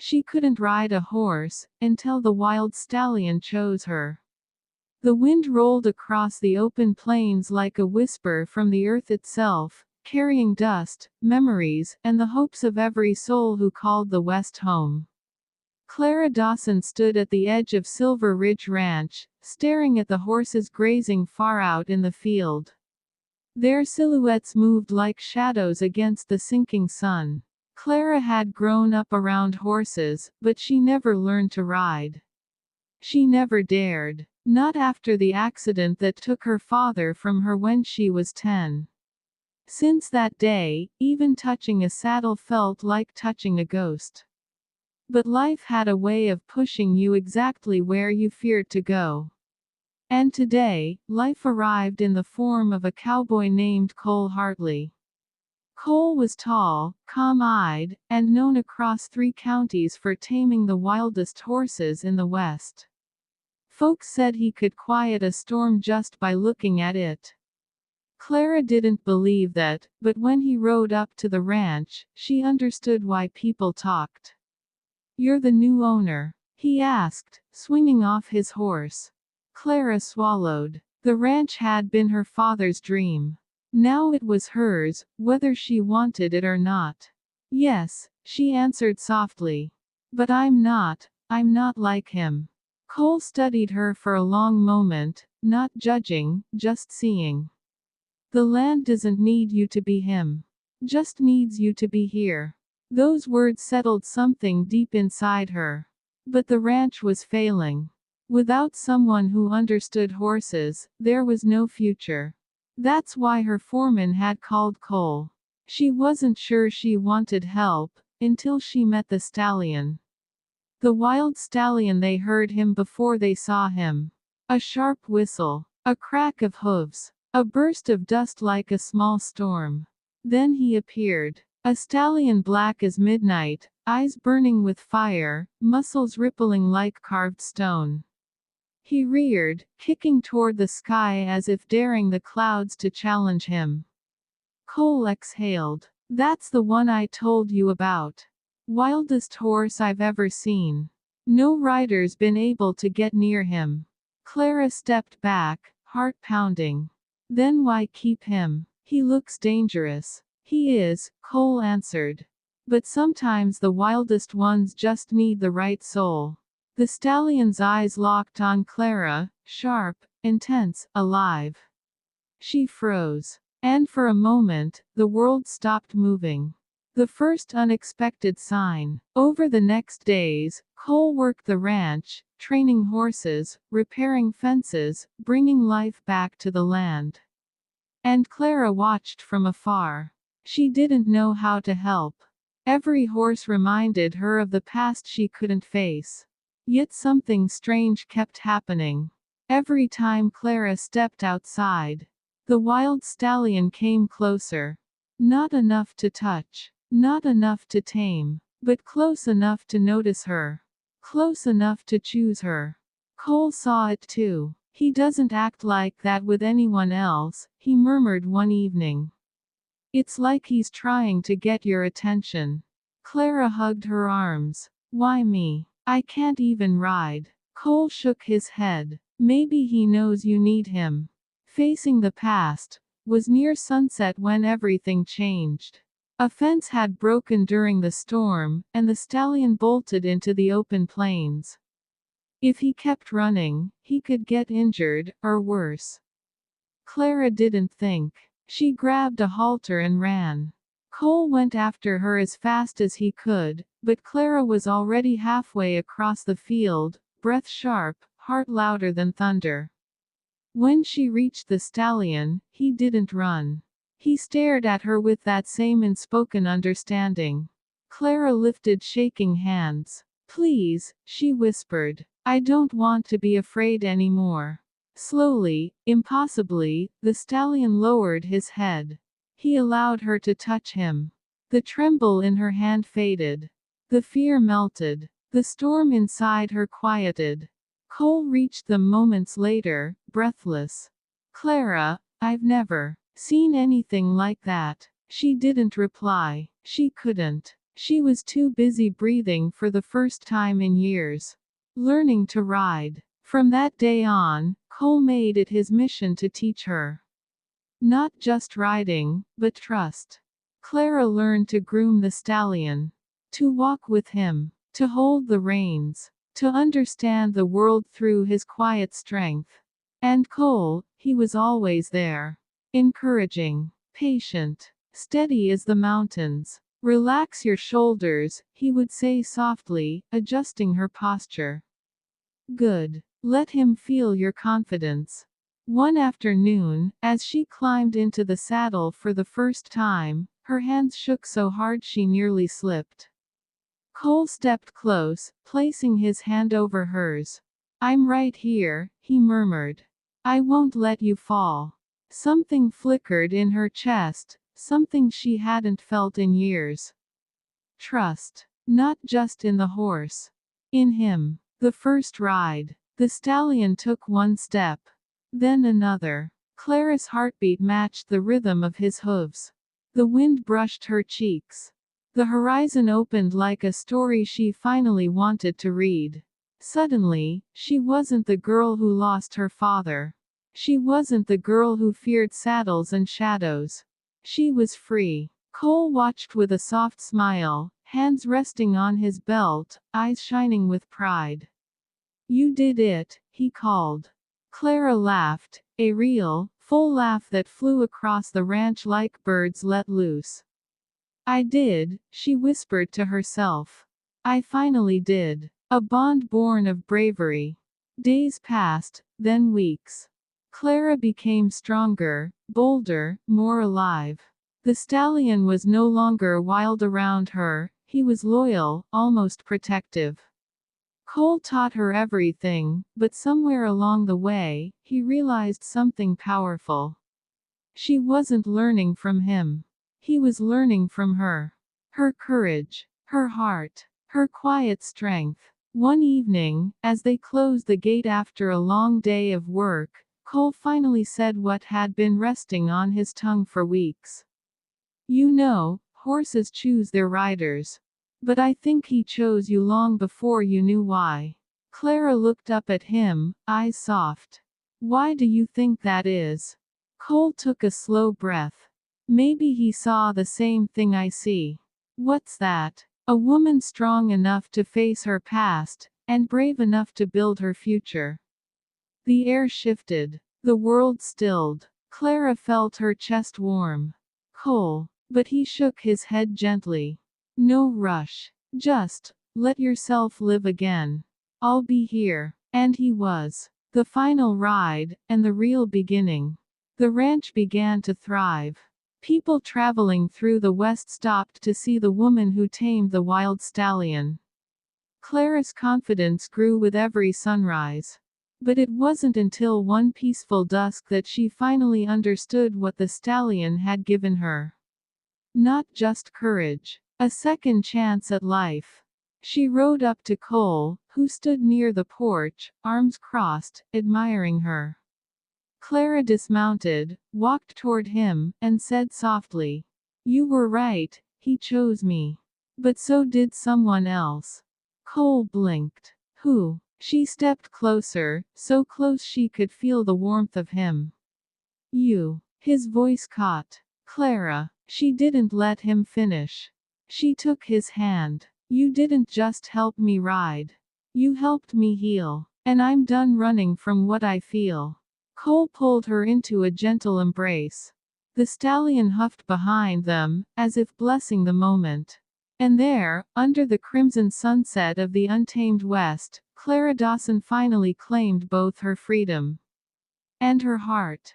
She couldn't ride a horse, until the wild stallion chose her. The wind rolled across the open plains like a whisper from the earth itself, carrying dust, memories, and the hopes of every soul who called the West home. Clara Dawson stood at the edge of Silver Ridge Ranch, staring at the horses grazing far out in the field. Their silhouettes moved like shadows against the sinking sun. Clara had grown up around horses, but she never learned to ride. She never dared. Not after the accident that took her father from her when she was 10. Since that day, even touching a saddle felt like touching a ghost. But life had a way of pushing you exactly where you feared to go. And today, life arrived in the form of a cowboy named Cole Hartley. Cole was tall, calm-eyed, and known across 3 counties for taming the wildest horses in the West. Folks said he could quiet a storm just by looking at it. Clara didn't believe that, but when he rode up to the ranch, she understood why people talked. "You're the new owner?" he asked, swinging off his horse. Clara swallowed. The ranch had been her father's dream. Now it was hers, whether she wanted it or not. "Yes," she answered softly. "But I'm not like him." Cole studied her for a long moment, not judging, just seeing. "The land doesn't need you to be him. Just needs you to be here." Those words settled something deep inside her. But the ranch was failing. Without someone who understood horses, there was no future. That's why her foreman had called Cole. She wasn't sure she wanted help, until she met the stallion. The wild stallion. They heard him before they saw him. A sharp whistle. A crack of hooves. A burst of dust like a small storm. Then he appeared. A stallion black as midnight, eyes burning with fire, muscles rippling like carved stone. He reared, kicking toward the sky as if daring the clouds to challenge him. Cole exhaled. "That's the one I told you about. Wildest horse I've ever seen. No rider's been able to get near him." Clara stepped back, heart pounding. "Then why keep him? He looks dangerous." "He is," Cole answered. "But sometimes the wildest ones just need the right soul." The stallion's eyes locked on Clara, sharp, intense, alive. She froze. And for a moment, the world stopped moving. The first unexpected sign. Over the next days, Cole worked the ranch, training horses, repairing fences, bringing life back to the land. And Clara watched from afar. She didn't know how to help. Every horse reminded her of the past she couldn't face. Yet something strange kept happening. Every time Clara stepped outside, the wild stallion came closer. Not enough to touch. Not enough to tame. But close enough to notice her. Close enough to choose her. Cole saw it too. "He doesn't act like that with anyone else," he murmured one evening. "It's like he's trying to get your attention." Clara hugged her arms. "Why me? I can't even ride." Cole shook his head. "Maybe he knows you need him." Facing the past was near sunset when everything changed. A fence had broken during the storm, and the stallion bolted into the open plains. If he kept running, he could get injured, or worse. Clara didn't think. She grabbed a halter and ran. Cole went after her as fast as he could, but Clara was already halfway across the field, breath sharp, heart louder than thunder. When she reached the stallion, he didn't run. He stared at her with that same unspoken understanding. Clara lifted shaking hands. "Please," she whispered. "I don't want to be afraid anymore." Slowly, impossibly, the stallion lowered his head. He allowed her to touch him. The tremble in her hand faded. The fear melted. The storm inside her quieted. Cole reached them moments later, breathless. "Clara, I've never seen anything like that." She didn't reply. She couldn't. She was too busy breathing for the first time in years. Learning to ride. From that day on, Cole made it his mission to teach her. Not just riding, but trust. Clara learned to groom the stallion. To walk with him. To hold the reins. To understand the world through his quiet strength. And Cole, he was always there. Encouraging. Patient. Steady as the mountains. Relax your shoulders, he would say softly, adjusting her posture. Good. Let him feel your confidence. One afternoon, as she climbed into the saddle for the first time, her hands shook so hard she nearly slipped. Cole stepped close, placing his hand over hers. I'm right here, he murmured. I won't let you fall. Something flickered in her chest, something she hadn't felt in years. Trust. Not just in the horse. In him. The first ride. The stallion took one step. Then another. Clara's heartbeat matched the rhythm of his hooves. The wind brushed her cheeks. The horizon opened like a story she finally wanted to read. Suddenly, she wasn't the girl who lost her father. She wasn't the girl who feared saddles and shadows. She was free. Cole watched with a soft smile, hands resting on his belt, eyes shining with pride. You did it, he called. Clara laughed, a real, full laugh that flew across the ranch like birds let loose. I did, she whispered to herself. I finally did. A bond born of bravery. Days passed, then weeks. Clara became stronger, bolder, more alive. The stallion was no longer wild around her, he was loyal, almost protective. Cole taught her everything, but somewhere along the way, he realized something powerful. She wasn't learning from him. He was learning from her. Her courage, her heart, her quiet strength. One evening, as they closed the gate after a long day of work, Cole finally said what had been resting on his tongue for weeks. You know, horses choose their riders. But I think he chose you long before you knew why. Clara looked up at him, eyes soft. Why do you think that is? Cole took a slow breath. Maybe he saw the same thing I see. What's that? A woman strong enough to face her past, and brave enough to build her future. The air shifted. The world stilled. Clara felt her chest warm. Cole. But he shook his head gently. No rush. Just, let yourself live again. I'll be here. And he was. The final ride, and the real beginning. The ranch began to thrive. People traveling through the west stopped to see the woman who tamed the wild stallion. Clara's confidence grew with every sunrise. But it wasn't until one peaceful dusk that she finally understood what the stallion had given her. Not just courage. A second chance at life. She rode up to Cole, who stood near the porch, arms crossed, admiring her. Clara dismounted, walked toward him, and said softly, You were right, he chose me. But so did someone else. Cole blinked. Who? She stepped closer, so close she could feel the warmth of him. You. His voice caught. Clara. She didn't let him finish. She took his hand. You didn't just help me ride. You helped me heal. And I'm done running from what I feel. Cole pulled her into a gentle embrace. The stallion huffed behind them, as if blessing the moment. And there, under the crimson sunset of the untamed West, Clara Dawson finally claimed both her freedom and her heart.